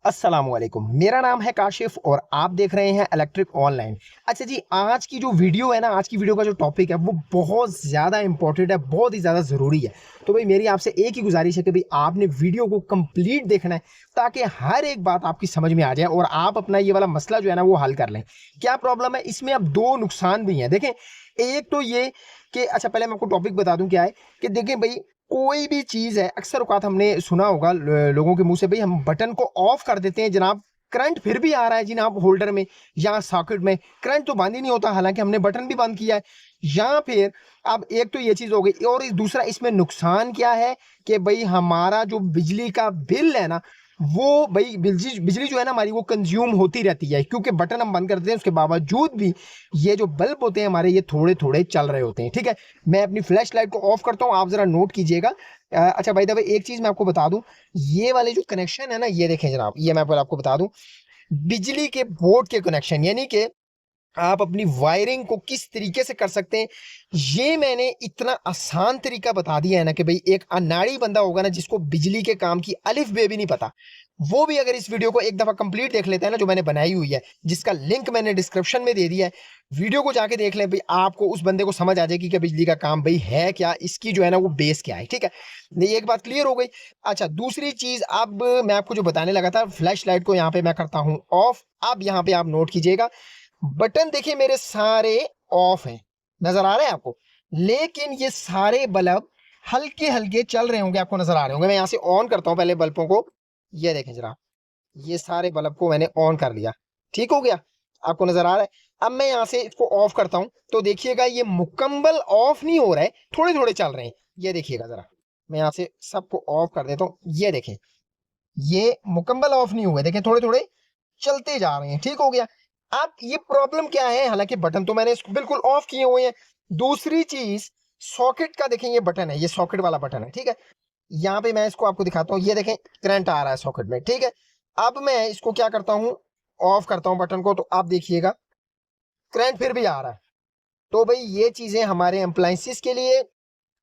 अस्सलामुअलैकुम, मेरा नाम है काशिफ और आप देख रहे हैं इलेक्ट्रिक ऑनलाइन। अच्छा जी, आज की जो वीडियो है ना, आज की वीडियो का जो टॉपिक है वो बहुत ज़्यादा इंपॉर्टेंट है, बहुत ही ज़्यादा ज़रूरी है। तो भाई मेरी आपसे एक ही गुजारिश है कि भाई आपने वीडियो को कंप्लीट देखना है ताकि हर एक बात आपकी समझ में आ जाए और आप अपना ये वाला मसला जो है ना वो हल कर लें। क्या प्रॉब्लम है इसमें? अब दो नुकसान भी हैं। देखें, एक तो ये कि अच्छा पहले मैं आपको टॉपिक बता दूं क्या है कि देखें भाई, कोई भी चीज है, अक्सर औकात हमने सुना होगा लोगों के मुंह से, भाई हम बटन को ऑफ कर देते हैं जनाब, करंट फिर भी आ रहा है जनाब होल्डर में या सॉकेट में, करंट तो बंद ही नहीं होता हालांकि हमने बटन भी बंद किया है। या फिर अब एक तो ये चीज हो गई और दूसरा इसमें नुकसान क्या है कि भाई हमारा जो बिजली का बिल है ना, वो भाई बिजली बिजली जो है ना हमारी वो कंज्यूम होती रहती है, क्योंकि बटन हम बंद कर देते हैं उसके बावजूद भी ये जो बल्ब होते हैं हमारे ये थोड़े थोड़े चल रहे होते हैं। ठीक है, मैं अपनी फ्लैश लाइट को ऑफ करता हूँ, आप जरा नोट कीजिएगा। अच्छा भाई दबे एक चीज मैं आपको बता दूं, ये वाले जो कनेक्शन है ना, ये देखें जनाब, ये मैं पहले आपको बता दूं, बिजली के बोर्ड के कनेक्शन, यानी कि आप अपनी वायरिंग को किस तरीके से कर सकते हैं, ये मैंने इतना आसान तरीका बता दिया है ना कि भाई एक अनाड़ी बंदा होगा ना जिसको बिजली के काम की अलिफ बे भी नहीं पता, वो भी अगर इस वीडियो को एक दफा कंप्लीट देख लेता है ना, जो मैंने बनाई हुई है जिसका लिंक मैंने डिस्क्रिप्शन में दे दिया है, वीडियो को जाके देख लें भाई, आपको उस बंदे को समझ आ जाएगी कि बिजली का काम भाई है क्या, इसकी जो है ना वो बेस क्या है। ठीक है, ये एक बात क्लियर हो गई। अच्छा, दूसरी चीज, अब मैं आपको जो बताने लगा था, फ्लैश लाइट को यहाँ पे मैं करता हूँ ऑफ। अब यहाँ पे आप नोट कीजिएगा, बटन देखिए मेरे सारे ऑफ हैं, नजर आ रहे हैं आपको, लेकिन ये सारे बल्ब हल्के हल्के चल रहे होंगे, आपको नजर आ रहे होंगे। मैं यहां से ऑन करता हूं पहले बल्बों को, ये देखें जरा, ये सारे बल्ब को मैंने ऑन कर लिया, ठीक हो गया, आपको नजर आ रहा है। अब मैं यहां से इसको ऑफ करता हूं तो देखिएगा ये मुकम्मल ऑफ नहीं हो रहा है, थोड़े थोड़े चल रहे हैं। ये देखिएगा जरा, मैं यहां से सबको ऑफ कर देता हूं, ये देखें, ये मुकम्मल ऑफ नहीं हुए, देखें थोड़े थोड़े चलते जा रहे हैं, ठीक हो गया। अब ये प्रॉब्लम क्या है, हालांकि बटन तो मैंने इसको बिल्कुल ऑफ किए हुए हैं। दूसरी चीज, सॉकेट का देखें, ये बटन है, ये सॉकेट वाला बटन है, ठीक है। यहाँ पे मैं इसको आपको दिखाता हूँ, ये देखें करंट आ रहा है सॉकेट में, ठीक है। अब मैं इसको क्या करता हूँ, ऑफ करता हूँ बटन को, तो आप देखिएगा करंट फिर भी आ रहा है। तो भाई ये चीजें हमारे अप्लायंसेस के लिए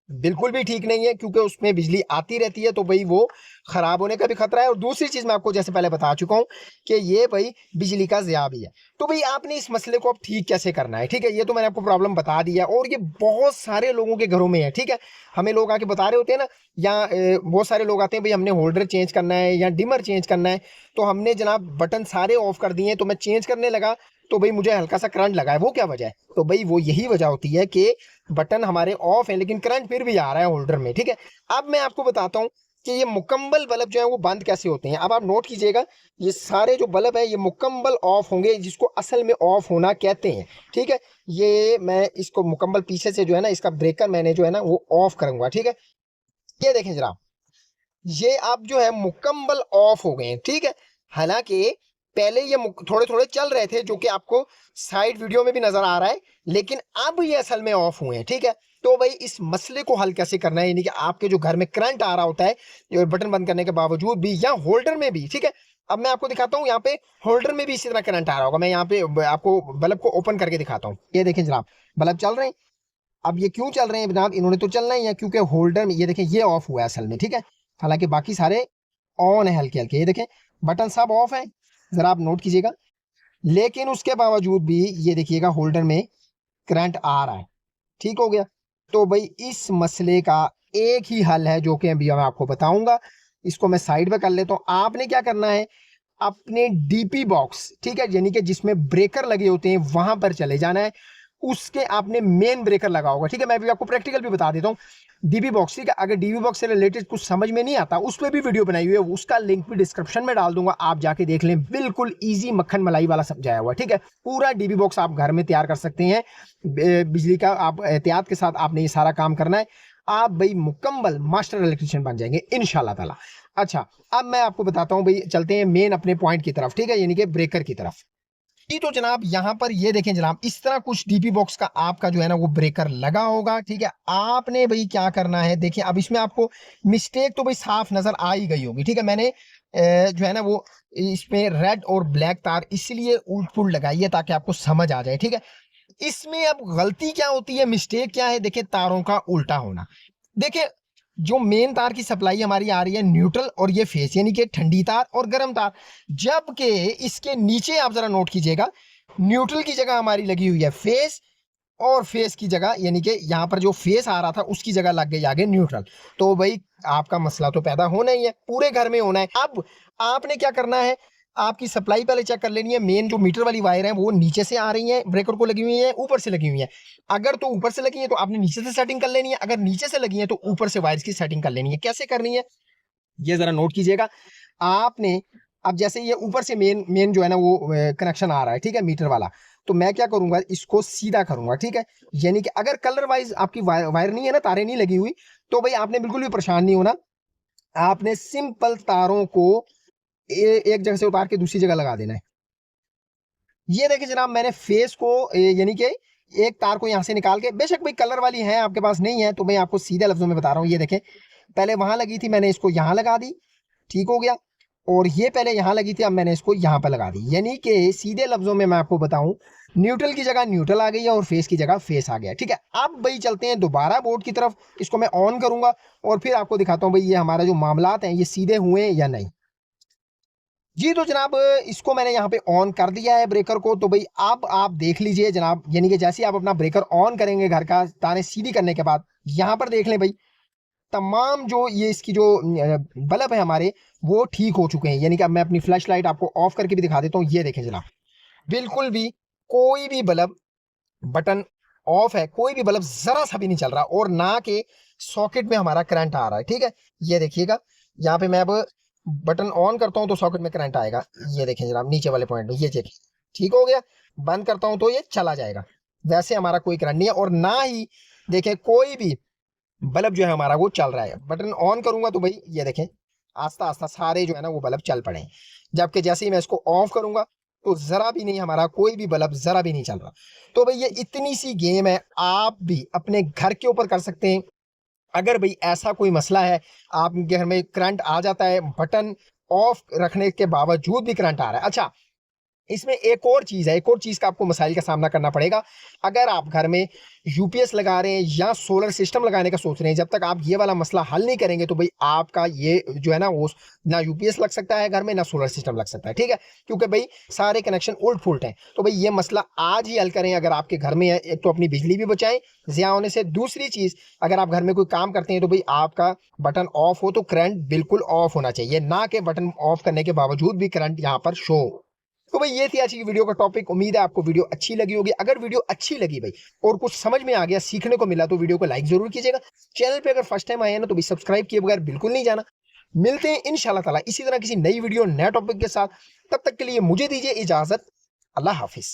बिल्कुल भी ठीक नहीं है, क्योंकि उसमें बिजली आती रहती है तो भाई वो खराब होने का भी खतरा है। और दूसरी चीज मैं आपको जैसे पहले बता चुका हूं कि ये भाई बिजली का ज़िया भी है। तो भाई आपने इस मसले को अब ठीक कैसे करना है, ठीक है, ये तो मैंने आपको प्रॉब्लम बता दिया और ये बहुत सारे लोगों के घरों में है। ठीक है, हमें लोग आके बता रहे होते हैं ना, या बहुत सारे लोग आते हैं भाई हमने होल्डर चेंज करना है या डिमर चेंज करना है, तो हमने जनाब बटन सारे ऑफ कर दिए, तो मैं चेंज करने लगा तो भाई मुझे हल्का सा करंट लगा है, वो क्या वजह है? तो भाई वो यही वजह होती है कि बटन हमारे ऑफ है लेकिन करंट फिर भी आ रहा है होल्डर में। ठीक है, अब मैं आपको बताता हूँ कि ये मुकम्मल बल्ब जो है वो बंद कैसे होते हैं। अब आप नोट कीजिएगा, ये सारे जो बल्ब है ये मुकम्मल ऑफ होंगे, जिसको असल में ऑफ होना कहते हैं। ठीक है, ये मैं इसको मुकम्मल पीछे से जो है ना, इसका ब्रेकर मैंने जो है ना वो ऑफ करूंगा। ठीक है, ये देखें जरा, ये अब जो है मुकम्मल ऑफ हो गए हैं। ठीक है, हालांकि पहले ये थोड़े थोड़े चल रहे थे, जो कि आपको साइड वीडियो में भी नजर आ रहा है, लेकिन अब ये असल में ऑफ हुए हैं। ठीक है, तो भाई इस मसले को हल कैसे करना है, यानी कि आपके जो घर में करंट आ रहा होता है बटन बंद करने के बावजूद भी, या होल्डर में भी। ठीक है, अब मैं आपको दिखाता हूँ, यहाँ पे होल्डर में भी इसी तरह करंट आ रहा होगा। मैं यहाँ पे आपको बल्ब को ओपन करके दिखाता हूँ, ये देखें जनाब, बल्ब चल रहे हैं। अब ये क्यों चल रहे हैं जनाब, इन्होंने तो चलना ही है क्योंकि होल्डर में ये देखें ये ऑफ हुआ है असल में। ठीक है, हालांकि बाकी सारे ऑन है हल्के हल्के, ये देखें बटन सब ऑफ है, जरा आप नोट कीजिएगा, लेकिन उसके बावजूद भी ये देखिएगा होल्डर में करंट आ रहा है। ठीक हो गया, तो भाई इस मसले का एक ही हल है जो कि अभी मैं आपको बताऊंगा। इसको मैं साइड में कर लेता हूं। आपने क्या करना है, अपने डीपी बॉक्स, ठीक है, यानी कि जिसमें ब्रेकर लगे होते हैं वहां पर चले जाना है, उसके आपने मेन ब्रेकर लगा होगा। ठीक है, मैं भी आपको प्रैक्टिकल भी बता देता हूँ, डीबी बॉक्स। ठीक है, अगर डीबी बॉक्स से रिलेटेड कुछ समझ में नहीं आता, उस पर भी वीडियो बनाई हुई है, उसका लिंक भी डिस्क्रिप्शन में डाल दूंगा, आप जाके देख लें, बिल्कुल इजी मक्खन मलाई वाला समझाया हुआ। ठीक है, पूरा डीबी बॉक्स आप घर में तैयार कर सकते हैं, बिजली का आप एहतियात के साथ आपने ये सारा काम करना है, आप भाई मुकम्मल मास्टर इलेक्ट्रिशियन बन जाएंगे इंशाल्लाह ताला। अच्छा, अब मैं आपको बताता हूँ भाई, चलते हैं मेन अपने पॉइंट की तरफ। ठीक है, यानी कि ब्रेकर की तरफ। जी, तो जनाब यहाँ पर ये देखें जनाब, इस तरह कुछ डीपी बॉक्स का आपका जो है ना वो ब्रेकर लगा होगा। ठीक है, आपने भाई क्या करना है, देखिए अब इसमें आपको मिस्टेक तो भाई साफ नजर आ ही गई होगी। ठीक है, मैंने जो है ना वो इसमें रेड और ब्लैक तार इसलिए उल्ट पुल्ट लगाई है ताकि आपको समझ आ जाए। ठीक है, इसमें अब गलती क्या होती है, मिस्टेक क्या है, देखिए तारों का उल्टा होना। देखिए जो मेन तार की सप्लाई हमारी आ रही है न्यूट्रल और ये फेस, यानी कि ठंडी तार और गर्म तार। जबकि इसके नीचे आप जरा नोट कीजिएगा, न्यूट्रल की जगह हमारी लगी हुई है फेस, और फेस की जगह यानी कि यहाँ पर जो फेस आ रहा था उसकी जगह लग गई आगे न्यूट्रल। तो भाई आपका मसला तो पैदा होना ही है, पूरे घर में होना है। अब आपने क्या करना है, आपकी सप्लाई पहले चेक कर लेनी है। मेन जो मीटर वाली वायर है वो नीचे से आ रही है, ब्रेकर को लगी हुई है, ऊपर से लगी हुई है। अगर तो ऊपर से लगी है तो आपने नीचे से सेटिंग कर लेनी है, अगर नीचे से लगी है तो ऊपर से वायर्स की सेटिंग कर लेनी है। कैसे करनी है ये जरा नोट कीजिएगा आपने। अब जैसे ये ऊपर से मेन मेन जो है ना वो कनेक्शन आ रहा है, ठीक है, मीटर वाला। तो मैं क्या करूंगा, इसको सीधा करूंगा, ठीक है। यानी कि अगर कलर वाइज आपकी वायर नहीं है ना, तारें नहीं लगी हुई, तो भाई आपने बिल्कुल भी परेशान नहीं होना। आपने सिंपल तारों को एक जगह से उतार के दूसरी जगह लगा देना है। ये देखिए जनाब, मैंने फेस को यानी कि एक तार को यहां से निकाल के, बेशक भाई कलर वाली है आपके पास नहीं है तो मैं आपको सीधे लफ्जों में बता रहा हूँ। ये देखें, पहले वहां लगी थी, मैंने इसको यहां लगा दी, ठीक हो गया। और ये पहले यहां लगी थी, अब मैंने इसको यहां पर लगा दी। यानी कि सीधे लफ्जों में मैं आपको बताऊं, न्यूट्रल की जगह न्यूट्रल आ गई है और फेस की जगह फेस आ गया, ठीक है। अब भाई चलते हैं दोबारा बोर्ड की तरफ, इसको मैं ऑन करूंगा और फिर आपको दिखाता हूं भाई ये हमारा जो मामलात हैं ये सीधे हुए या नहीं। जी तो जनाब, इसको मैंने यहाँ पे ऑन कर दिया है ब्रेकर को। तो भाई अब आप देख लीजिए जनाब, यानी कि जैसे ही आप अपना ब्रेकर ऑन करेंगे घर का तारें सीधी करने के बाद, यहाँ पर देख लें भाई, तमाम जो ये इसकी जो बल्ब है हमारे वो ठीक हो चुके हैं। यानी कि अब मैं अपनी फ्लैश लाइट आपको ऑफ करके भी दिखा देता हूँ। ये देखें जनाब, बिल्कुल भी कोई भी बल्ब बटन ऑफ है, कोई भी बल्ब जरा सा भी नहीं चल रहा, और ना के सॉकेट में हमारा करंट आ रहा है, ठीक है। ये देखिएगा, यहाँ पे मैं अब बटन ऑन करता हूँ तो सॉकेट में करंट आएगा। ये देखें जनाब नीचे वाले पॉइंट में, ये देखिए ठीक हो गया। बंद करता हूँ तो ये चला जाएगा, वैसे हमारा कोई करंट नहीं है। और ना ही देखें कोई भी बल्ब जो है हमारा वो चल रहा है। बटन ऑन करूंगा तो भाई ये देखें आस्ता आस्ता सारे जो है ना वो बल्ब चल पड़े हैं। जबकि जैसे ही मैं इसको ऑफ करूंगा तो जरा भी नहीं, हमारा कोई भी बल्ब जरा भी नहीं चल रहा। तो भाई ये इतनी सी गेम है, आप भी अपने घर के ऊपर कर सकते हैं। अगर भाई ऐसा कोई मसला है, आपके घर में करंट आ जाता है, बटन ऑफ रखने के बावजूद भी करंट आ रहा है, अच्छा इसमें एक और चीज है, एक और चीज का आपको मसाइल का सामना करना पड़ेगा। अगर आप घर में यूपीएस लगा रहे हैं या सोलर सिस्टम लगाने का सोच रहे हैं, जब तक आप ये वाला मसला हल नहीं करेंगे तो भाई आपका ये जो है ना वो ना यूपीएस लग सकता है घर में, ना सोलर सिस्टम लग सकता है, ठीक है। क्योंकि भाई सारे कनेक्शन उल्ट फुलट हैं। तो भाई ये मसला आज ही हल करें अगर आपके घर में है। एक तो अपनी बिजली भी बचाएं ज़िया होने से, दूसरी चीज अगर आप घर में कोई काम करते हैं तो भाई आपका बटन ऑफ हो तो करंट बिल्कुल ऑफ होना चाहिए, ना कि बटन ऑफ करने के बावजूद भी करंट यहाँ पर शो। तो भाई ये थी आज की वीडियो का टॉपिक। उम्मीद है आपको वीडियो अच्छी लगी होगी। अगर वीडियो अच्छी लगी भाई और कुछ समझ में आ गया, सीखने को मिला, तो वीडियो को लाइक जरूर कीजिएगा। चैनल पे अगर फर्स्ट टाइम आए हैं ना तो भी सब्सक्राइब किए बगैर बिल्कुल नहीं जाना। मिलते हैं इंशाल्लाह ताला इसी तरह किसी नई वीडियो नए टॉपिक के साथ। तब तक के लिए मुझे दीजिए इजाजत। अल्लाह हाफिज।